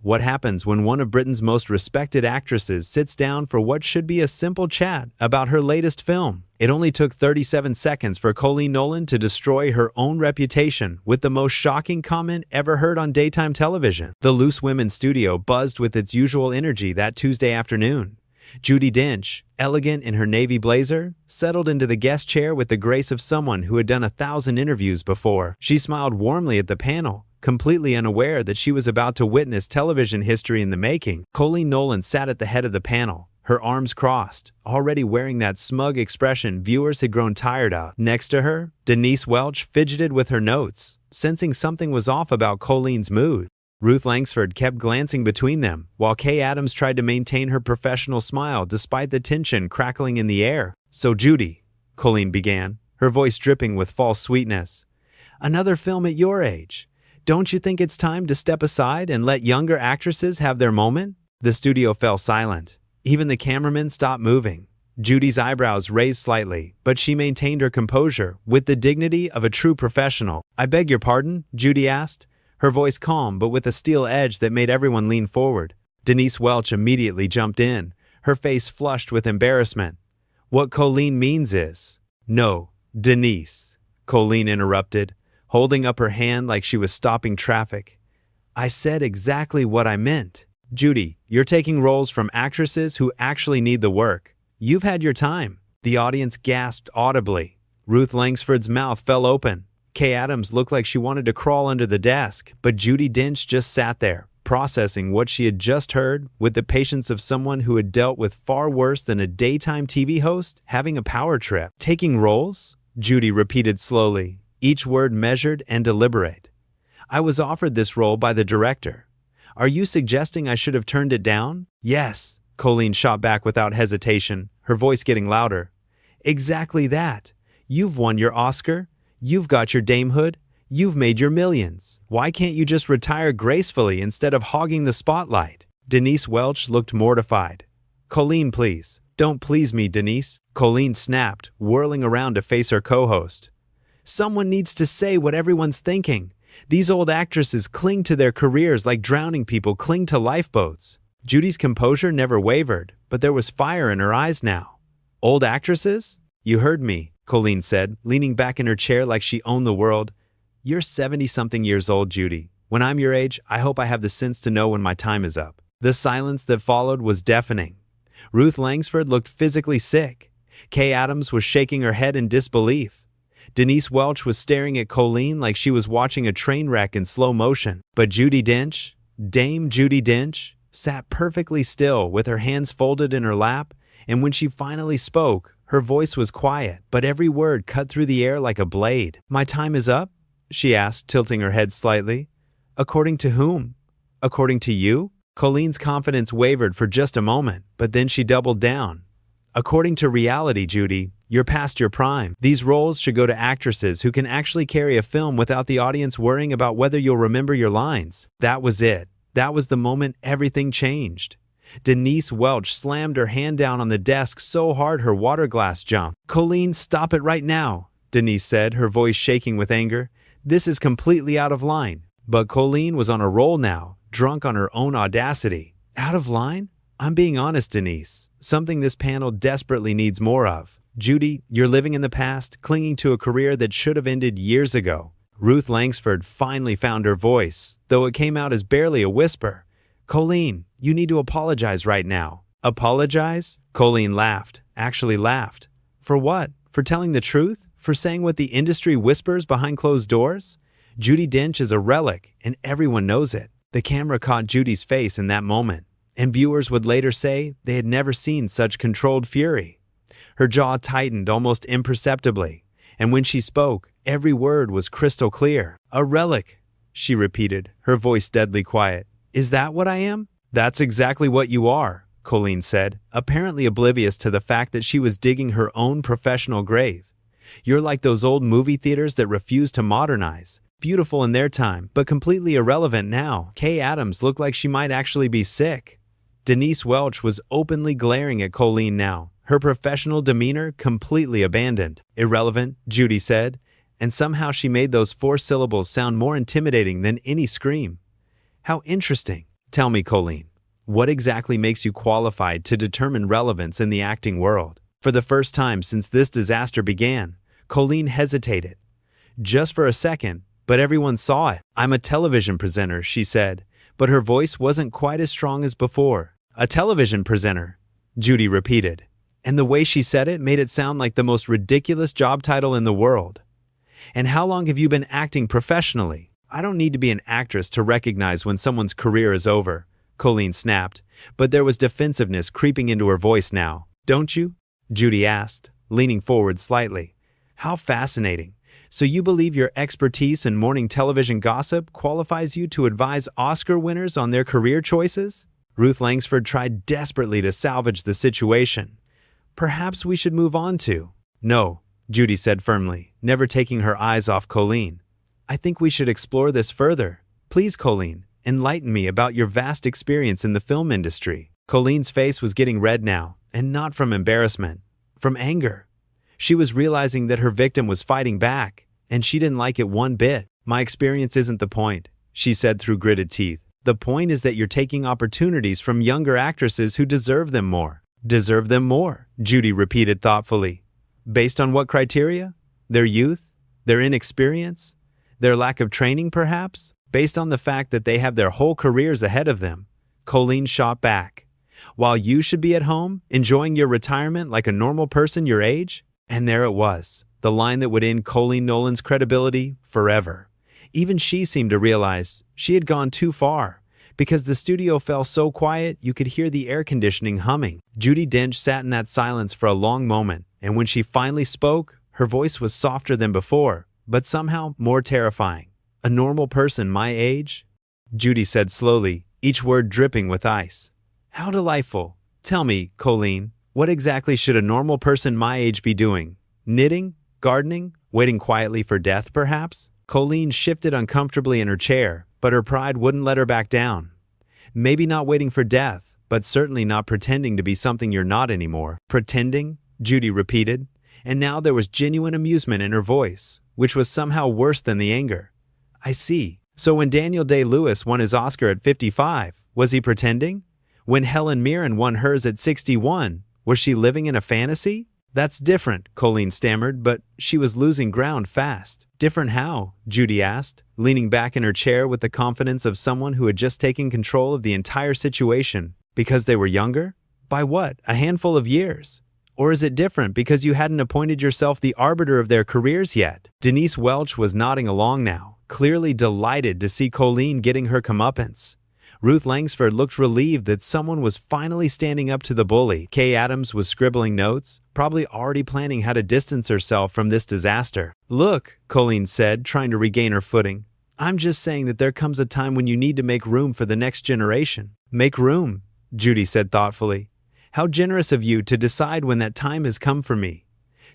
What happens when one of Britain's most respected actresses sits down for what should be a simple chat about her latest film? It only took 37 seconds for Coleen Nolan to destroy her own reputation with the most shocking comment ever heard on daytime television. The Loose Women studio buzzed with its usual energy that Tuesday afternoon. Judi Dench, elegant in her navy blazer, settled into the guest chair with the grace of someone who had done 1,000 interviews before. She smiled warmly at the panel, completely unaware that she was about to witness television history in the making. Coleen Nolan sat at the head of the panel, her arms crossed, already wearing that smug expression viewers had grown tired of. Next to her, Denise Welch fidgeted with her notes, sensing something was off about Coleen's mood. Ruth Langsford kept glancing between them, while Kay Adams tried to maintain her professional smile despite the tension crackling in the air. "So Judi," Coleen began, her voice dripping with false sweetness, "another film at your age. Don't you think it's time to step aside and let younger actresses have their moment?" The studio fell silent. Even the cameraman stopped moving. Judi's eyebrows raised slightly, but she maintained her composure with the dignity of a true professional. "I beg your pardon?" Judi asked, her voice calm but with a steel edge that made everyone lean forward. Denise Welch immediately jumped in, her face flushed with embarrassment. "What Coleen means is—" "No, Denise," Coleen interrupted, holding up her hand like she was stopping traffic. "I said exactly what I meant. Judi, you're taking roles from actresses who actually need the work. You've had your time." The audience gasped audibly. Ruth Langsford's mouth fell open. Kay Adams looked like she wanted to crawl under the desk, but Judi Dench just sat there, processing what she had just heard with the patience of someone who had dealt with far worse than a daytime TV host having a power trip. "Taking roles?" Judi repeated slowly, each word measured and deliberate. "I was offered this role by the director. Are you suggesting I should have turned it down?" "Yes," Coleen shot back without hesitation, her voice getting louder. "Exactly that. You've won your Oscar. You've got your damehood. You've made your millions. Why can't you just retire gracefully instead of hogging the spotlight?" Denise Welch looked mortified. "Coleen, please. Don't please me, Denise," Coleen snapped, whirling around to face her co-host. "Someone needs to say what everyone's thinking. These old actresses cling to their careers like drowning people cling to lifeboats." Judi's composure never wavered, but there was fire in her eyes now. "Old actresses? You heard me," Coleen said, leaning back in her chair like she owned the world. "You're 70-something years old, Judi. When I'm your age, I hope I have the sense to know when my time is up." The silence that followed was deafening. Ruth Langsford looked physically sick. Kay Adams was shaking her head in disbelief. Denise Welch was staring at Coleen like she was watching a train wreck in slow motion. But Judi Dench, Dame Judi Dench, sat perfectly still with her hands folded in her lap, and when she finally spoke, her voice was quiet, but every word cut through the air like a blade. "My time is up?" she asked, tilting her head slightly. "According to whom? According to you?" Coleen's confidence wavered for just a moment, but then she doubled down. "According to reality, Judi, you're past your prime. These roles should go to actresses who can actually carry a film without the audience worrying about whether you'll remember your lines." That was it. That was the moment everything changed. Denise Welch slammed her hand down on the desk so hard her water glass jumped. "Coleen, stop it right now," Denise said, her voice shaking with anger. "This is completely out of line." But Coleen was on a roll now, drunk on her own audacity. "Out of line? I'm being honest, Denise. Something this panel desperately needs more of. Judi, you're living in the past, clinging to a career that should have ended years ago." Ruth Langsford finally found her voice, though it came out as barely a whisper. "Coleen, you need to apologize right now." "Apologize?" Coleen laughed, actually laughed. "For what? For telling the truth? For saying what the industry whispers behind closed doors? Judi Dench is a relic, and everyone knows it." The camera caught Judi's face in that moment, and viewers would later say they had never seen such controlled fury. Her jaw tightened almost imperceptibly, and when she spoke, every word was crystal clear. "A relic," she repeated, her voice deadly quiet. "Is that what I am?" "That's exactly what you are," Coleen said, apparently oblivious to the fact that she was digging her own professional grave. "You're like those old movie theaters that refuse to modernize. Beautiful in their time, but completely irrelevant now." Kay Adams looked like she might actually be sick. Denise Welch was openly glaring at Coleen now, her professional demeanor completely abandoned. "Irrelevant," Judi said, and somehow she made those 4 syllables sound more intimidating than any scream. "How interesting." Tell me, Coleen, what exactly makes you qualified to determine relevance in the acting world? For the first time since this disaster began, Coleen hesitated. Just for a second, but everyone saw it. I'm a television presenter, she said, but her voice wasn't quite as strong as before. A television presenter, Judi repeated, and the way she said it made it sound like the most ridiculous job title in the world. And how long have you been acting professionally? I don't need to be an actress to recognize when someone's career is over, Coleen snapped, but there was defensiveness creeping into her voice now. Don't you? Judi asked, leaning forward slightly. How fascinating. So you believe your expertise in morning television gossip qualifies you to advise Oscar winners on their career choices? Ruth Langsford tried desperately to salvage the situation. Perhaps we should move on to. No, Judi said firmly, never taking her eyes off Coleen. I think we should explore this further. Please, Coleen, enlighten me about your vast experience in the film industry. Coleen's face was getting red now, and not from embarrassment, from anger. She was realizing that her victim was fighting back, and she didn't like it one bit. My experience isn't the point, she said through gritted teeth. The point is that you're taking opportunities from younger actresses who deserve them more. Deserve them more, Judi repeated thoughtfully. Based on what criteria? Their youth? Their inexperience? Their lack of training, perhaps? Based on the fact that they have their whole careers ahead of them. Coleen shot back. While you should be at home, enjoying your retirement like a normal person your age? And there it was, the line that would end Coleen Nolan's credibility forever. Even she seemed to realize she had gone too far. Because the studio fell so quiet, you could hear the air conditioning humming. Judi Dench sat in that silence for a long moment, and when she finally spoke, her voice was softer than before, but somehow more terrifying. A normal person my age? Judi said slowly, each word dripping with ice. How delightful. Tell me, Coleen, what exactly should a normal person my age be doing? Knitting? Gardening? Waiting quietly for death, perhaps? Coleen shifted uncomfortably in her chair, but her pride wouldn't let her back down. Maybe not waiting for death, but certainly not pretending to be something you're not anymore. Pretending? Judi repeated, and now there was genuine amusement in her voice, which was somehow worse than the anger. I see. So when Daniel Day-Lewis won his Oscar at 55, was he pretending? When Helen Mirren won hers at 61, was she living in a fantasy? That's different, Coleen stammered, but she was losing ground fast. Different how? Judi asked, leaning back in her chair with the confidence of someone who had just taken control of the entire situation. Because they were younger? By what? A handful of years? Or is it different because you hadn't appointed yourself the arbiter of their careers yet? Denise Welch was nodding along now, clearly delighted to see Coleen getting her comeuppance. Ruth Langsford looked relieved that someone was finally standing up to the bully. Kay Adams was scribbling notes, probably already planning how to distance herself from this disaster. Look, Coleen said, trying to regain her footing. I'm just saying that there comes a time when you need to make room for the next generation. Make room, Judi said thoughtfully. How generous of you to decide when that time has come for me.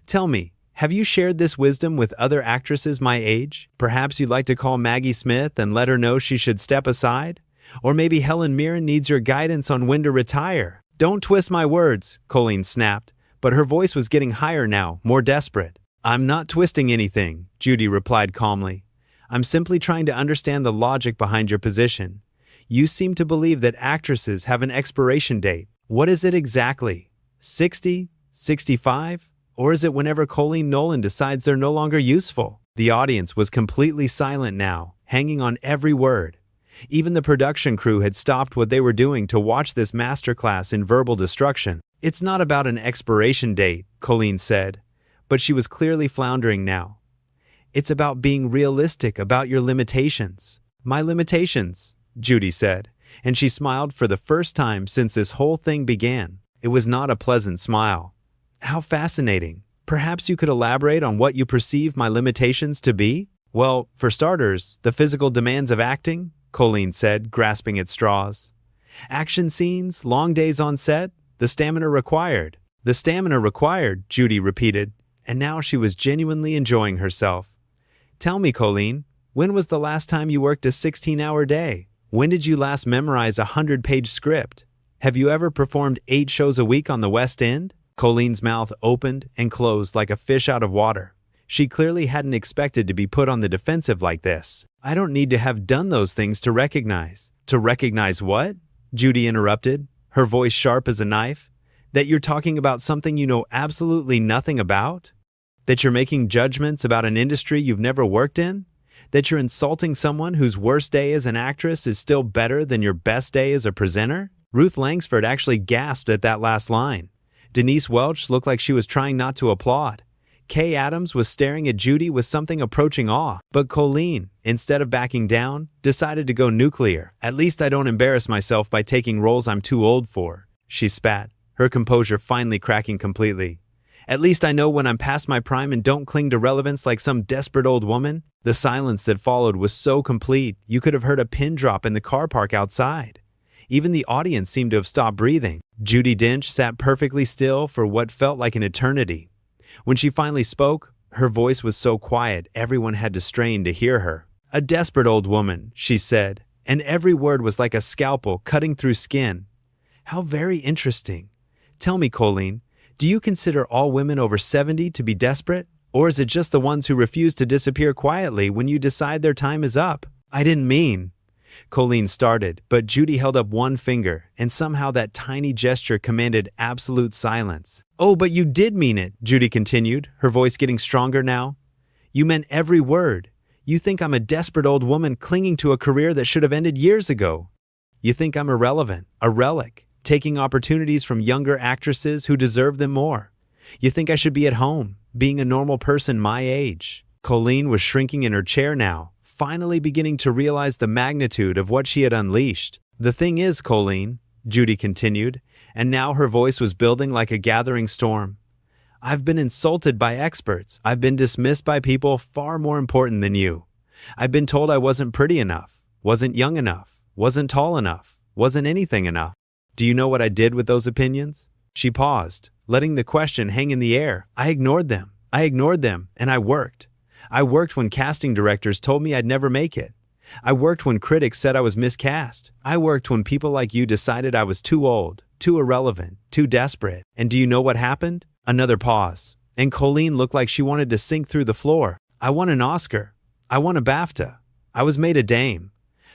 Tell me, have you shared this wisdom with other actresses my age? Perhaps you'd like to call Maggie Smith and let her know she should step aside? Or maybe Helen Mirren needs your guidance on when to retire. Don't twist my words, Coleen snapped, but her voice was getting higher now, more desperate. I'm not twisting anything, Judi replied calmly. I'm simply trying to understand the logic behind your position. You seem to believe that actresses have an expiration date. What is it exactly? 60? 65? Or is it whenever Coleen Nolan decides they're no longer useful? The audience was completely silent now, hanging on every word. Even the production crew had stopped what they were doing to watch this masterclass in verbal destruction. It's not about an expiration date, Coleen said, but she was clearly floundering now. It's about being realistic about your limitations. My limitations, Judi said, and she smiled for the first time since this whole thing began. It was not a pleasant smile. How fascinating. Perhaps you could elaborate on what you perceive my limitations to be? Well, for starters, the physical demands of acting, Coleen said, grasping at straws. Action scenes, long days on set, the stamina required. The stamina required, Judi repeated, and now she was genuinely enjoying herself. Tell me, Coleen, when was the last time you worked a 16-hour day? When did you last memorize a 100-page script? Have you ever performed 8 shows a week on the West End? Coleen's mouth opened and closed like a fish out of water. She clearly hadn't expected to be put on the defensive like this. I don't need to have done those things to recognize. To recognize what? Judi interrupted, her voice sharp as a knife. That you're talking about something you know absolutely nothing about? That you're making judgments about an industry you've never worked in? That you're insulting someone whose worst day as an actress is still better than your best day as a presenter? Ruth Langsford actually gasped at that last line. Denise Welch looked like she was trying not to applaud. Kay Adams was staring at Judi with something approaching awe, but Coleen, instead of backing down, decided to go nuclear. At least I don't embarrass myself by taking roles I'm too old for, she spat, her composure finally cracking completely. At least I know when I'm past my prime and don't cling to relevance like some desperate old woman. The silence that followed was so complete, you could have heard a pin drop in the car park outside. Even the audience seemed to have stopped breathing. Judi Dench sat perfectly still for what felt like an eternity. When she finally spoke, her voice was so quiet everyone had to strain to hear her. A desperate old woman, she said, and every word was like a scalpel cutting through skin. How very interesting. Tell me, Coleen, do you consider all women over 70 to be desperate? Or is it just the ones who refuse to disappear quietly when you decide their time is up? I didn't mean. Coleen started, but Judi held up one finger, and somehow that tiny gesture commanded absolute silence. Oh, but you did mean it, Judi continued, her voice getting stronger now. You meant every word. You think I'm a desperate old woman clinging to a career that should have ended years ago. You think I'm irrelevant, a relic, taking opportunities from younger actresses who deserve them more. You think I should be at home, being a normal person my age. Coleen was shrinking in her chair now, finally beginning to realize the magnitude of what she had unleashed. The thing is, Coleen, Judi continued, and now her voice was building like a gathering storm. I've been insulted by experts. I've been dismissed by people far more important than you. I've been told I wasn't pretty enough, wasn't young enough, wasn't tall enough, wasn't anything enough. Do you know what I did with those opinions? She paused, letting the question hang in the air. I ignored them, and I worked. I worked when casting directors told me I'd never make it. I worked when critics said I was miscast. I worked when people like you decided I was too old, too irrelevant, too desperate. And do you know what happened? Another pause. And Coleen looked like she wanted to sink through the floor. I won an Oscar. I won a BAFTA. I was made a dame.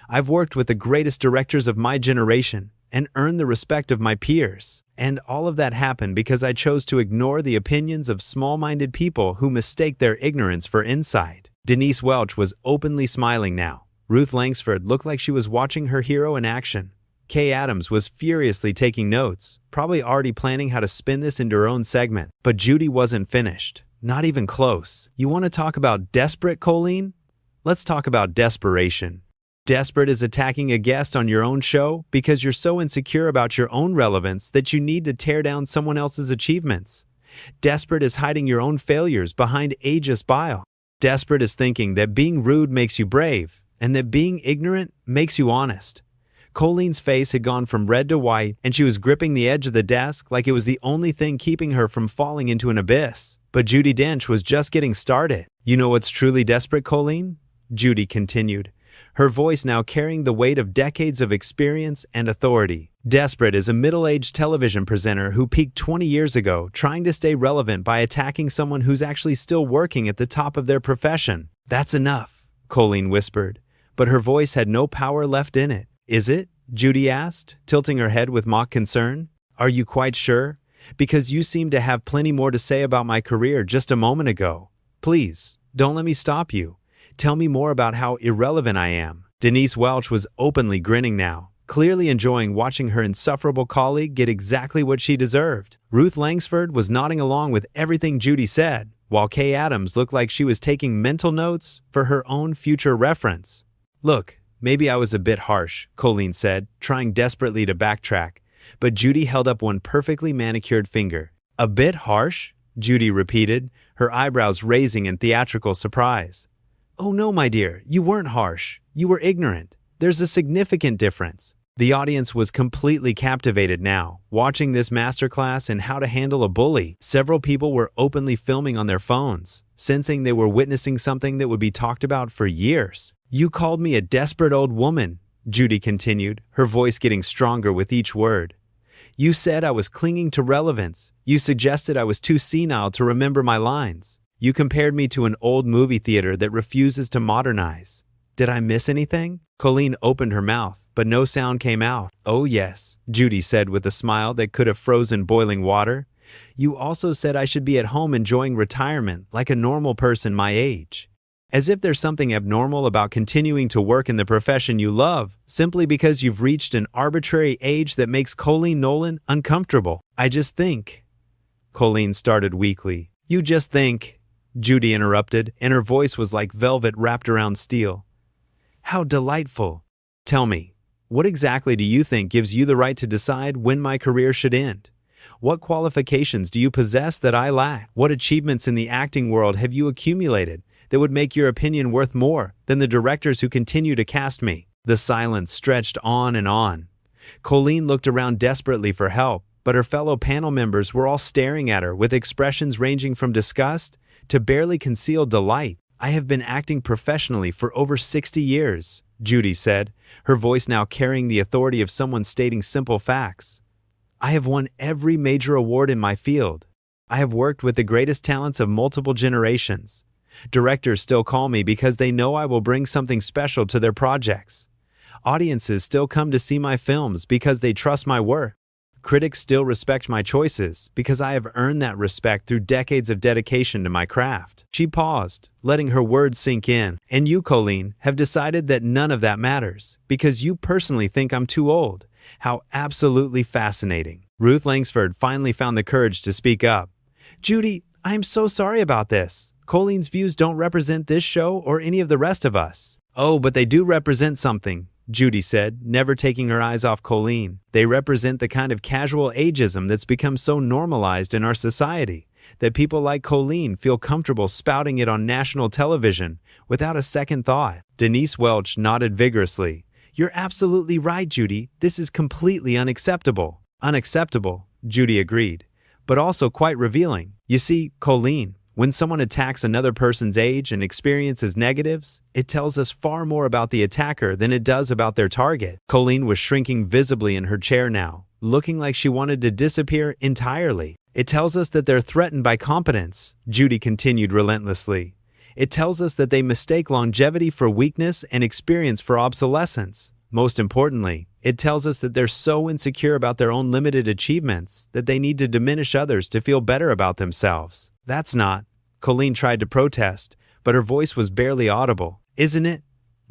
I've worked with the greatest directors of my generation and earned the respect of my peers. And all of that happened because I chose to ignore the opinions of small-minded people who mistake their ignorance for insight. Denise Welch was openly smiling now. Ruth Langsford looked like she was watching her hero in action. Kay Adams was furiously taking notes, probably already planning how to spin this into her own segment. But Judi wasn't finished. Not even close. You want to talk about desperate, Coleen? Let's talk about desperation. Desperate is attacking a guest on your own show because you're so insecure about your own relevance that you need to tear down someone else's achievements. Desperate is hiding your own failures behind ageist bile. Desperate is thinking that being rude makes you brave and that being ignorant makes you honest. Coleen's face had gone from red to white, and she was gripping the edge of the desk like it was the only thing keeping her from falling into an abyss. But Judi Dench was just getting started. You know what's truly desperate, Coleen? Judi continued, her voice now carrying the weight of decades of experience and authority. Desperate is a middle-aged television presenter who peaked 20 years ago, trying to stay relevant by attacking someone who's actually still working at the top of their profession. That's enough, Coleen whispered, but her voice had no power left in it. Is it? Judi asked, tilting her head with mock concern. Are you quite sure? Because you seemed to have plenty more to say about my career just a moment ago. Please, don't let me stop you. Tell me more about how irrelevant I am. Denise Welch was openly grinning now, clearly enjoying watching her insufferable colleague get exactly what she deserved. Ruth Langsford was nodding along with everything Judi said, while Kay Adams looked like she was taking mental notes for her own future reference. Look, maybe I was a bit harsh, Coleen said, trying desperately to backtrack, but Judi held up one perfectly manicured finger. A bit harsh? Judi repeated, her eyebrows raising in theatrical surprise. Oh no, my dear, you weren't harsh. You were ignorant. There's a significant difference. The audience was completely captivated now, watching this masterclass in how to handle a bully. Several people were openly filming on their phones, sensing they were witnessing something that would be talked about for years. You called me a desperate old woman, Judi continued, her voice getting stronger with each word. You said I was clinging to relevance. You suggested I was too senile to remember my lines. You compared me to an old movie theater that refuses to modernize. Did I miss anything? Coleen opened her mouth, but no sound came out. Oh yes, Judi said with a smile that could have frozen boiling water. You also said I should be at home enjoying retirement like a normal person my age. As if there's something abnormal about continuing to work in the profession you love, simply because you've reached an arbitrary age that makes Coleen Nolan uncomfortable. I just think. Coleen started weakly. You just think, Judi interrupted, and her voice was like velvet wrapped around steel. How delightful. Tell me, what exactly do you think gives you the right to decide when my career should end? What qualifications do you possess that I lack? What achievements in the acting world have you accumulated that would make your opinion worth more than the directors who continue to cast me? The silence stretched on and on. Coleen looked around desperately for help, but her fellow panel members were all staring at her with expressions ranging from disgust to barely concealed delight. I have been acting professionally for over 60 years, Judi said, her voice now carrying the authority of someone stating simple facts. I have won every major award in my field. I have worked with the greatest talents of multiple generations. Directors still call me because they know I will bring something special to their projects. Audiences still come to see my films because they trust my work. Critics still respect my choices because I have earned that respect through decades of dedication to my craft. She paused, letting her words sink in. And you, Coleen, have decided that none of that matters because you personally think I'm too old. How absolutely fascinating. Ruth Langsford finally found the courage to speak up. Judi, I am so sorry about this. Coleen's views don't represent this show or any of the rest of us. Oh, but they do represent something, Judi said, never taking her eyes off Coleen. They represent the kind of casual ageism that's become so normalized in our society that people like Coleen feel comfortable spouting it on national television without a second thought. Denise Welch nodded vigorously. You're absolutely right, Judi. This is completely unacceptable. Unacceptable, Judi agreed, but also quite revealing. You see, Coleen, when someone attacks another person's age and experience as negatives, it tells us far more about the attacker than it does about their target. Coleen was shrinking visibly in her chair now, looking like she wanted to disappear entirely. It tells us that they're threatened by competence, Judi continued relentlessly. It tells us that they mistake longevity for weakness and experience for obsolescence. Most importantly, it tells us that they're so insecure about their own limited achievements that they need to diminish others to feel better about themselves. That's not. Coleen tried to protest, but her voice was barely audible. Isn't it?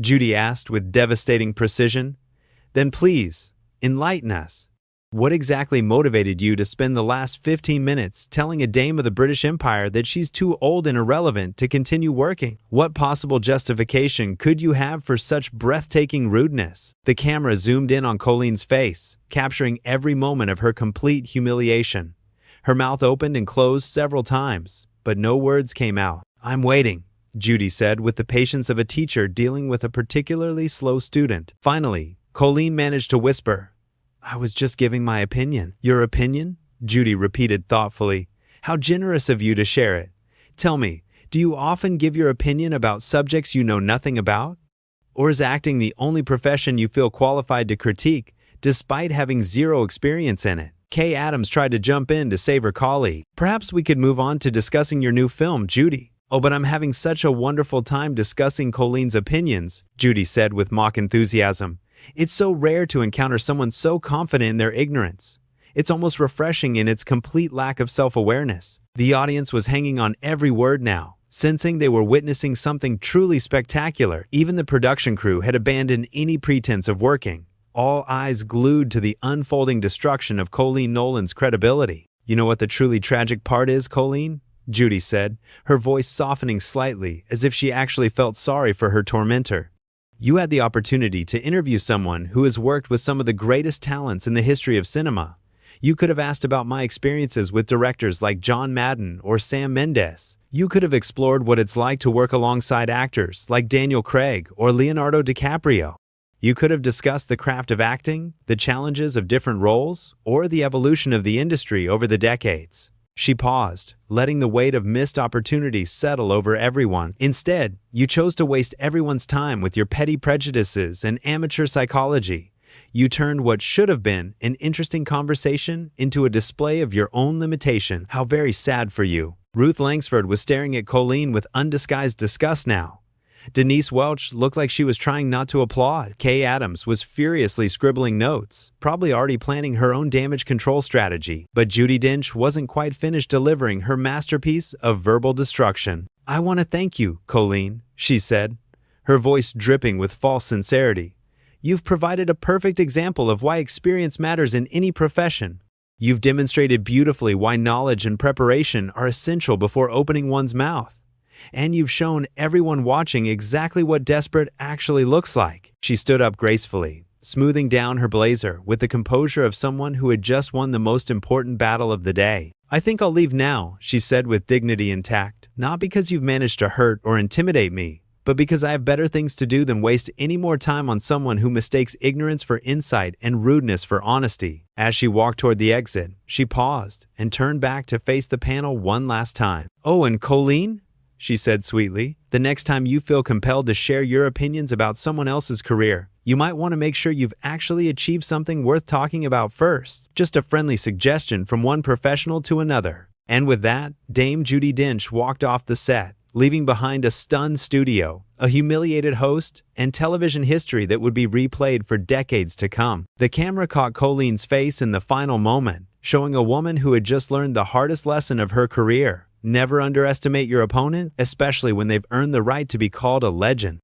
Judi asked with devastating precision. Then please, enlighten us. What exactly motivated you to spend the last 15 minutes telling a dame of the British Empire that she's too old and irrelevant to continue working? What possible justification could you have for such breathtaking rudeness? The camera zoomed in on Coleen's face, capturing every moment of her complete humiliation. Her mouth opened and closed several times, but no words came out. I'm waiting, Judi said with the patience of a teacher dealing with a particularly slow student. Finally, Coleen managed to whisper, I was just giving my opinion. Your opinion? Judi repeated thoughtfully. How generous of you to share it. Tell me, do you often give your opinion about subjects you know nothing about? Or is acting the only profession you feel qualified to critique, despite having zero experience in it? Kay Adams tried to jump in to save her colleague. Perhaps we could move on to discussing your new film, Judi. Oh, but I'm having such a wonderful time discussing Coleen's opinions, Judi said with mock enthusiasm. It's so rare to encounter someone so confident in their ignorance. It's almost refreshing in its complete lack of self-awareness. The audience was hanging on every word now, sensing they were witnessing something truly spectacular. Even the production crew had abandoned any pretense of working, all eyes glued to the unfolding destruction of Coleen Nolan's credibility. You know what the truly tragic part is, Coleen? Judi said, her voice softening slightly as if she actually felt sorry for her tormentor. You had the opportunity to interview someone who has worked with some of the greatest talents in the history of cinema. You could have asked about my experiences with directors like John Madden or Sam Mendes. You could have explored what it's like to work alongside actors like Daniel Craig or Leonardo DiCaprio. You could have discussed the craft of acting, the challenges of different roles, or the evolution of the industry over the decades. She paused, letting the weight of missed opportunities settle over everyone. Instead, you chose to waste everyone's time with your petty prejudices and amateur psychology. You turned what should have been an interesting conversation into a display of your own limitation. How very sad for you. Ruth Langsford was staring at Coleen with undisguised disgust now. Denise Welch looked like she was trying not to applaud. Kay Adams was furiously scribbling notes, probably already planning her own damage control strategy. But Judi Dench wasn't quite finished delivering her masterpiece of verbal destruction. "I want to thank you, Coleen," she said, her voice dripping with false sincerity. "You've provided a perfect example of why experience matters in any profession. You've demonstrated beautifully why knowledge and preparation are essential before opening one's mouth. And you've shown everyone watching exactly what desperate actually looks like." She stood up gracefully, smoothing down her blazer with the composure of someone who had just won the most important battle of the day. "I think I'll leave now," she said with dignity and tact, "not because you've managed to hurt or intimidate me, but because I have better things to do than waste any more time on someone who mistakes ignorance for insight and rudeness for honesty." As she walked toward the exit, she paused and turned back to face the panel one last time. "Oh, and Coleen," she said sweetly, "the next time you feel compelled to share your opinions about someone else's career, you might want to make sure you've actually achieved something worth talking about first." Just a friendly suggestion from one professional to another. And with that, Dame Judi Dench walked off the set, leaving behind a stunned studio, a humiliated host, and television history that would be replayed for decades to come. The camera caught Coleen's face in the final moment, showing a woman who had just learned the hardest lesson of her career. Never underestimate your opponent, especially when they've earned the right to be called a legend.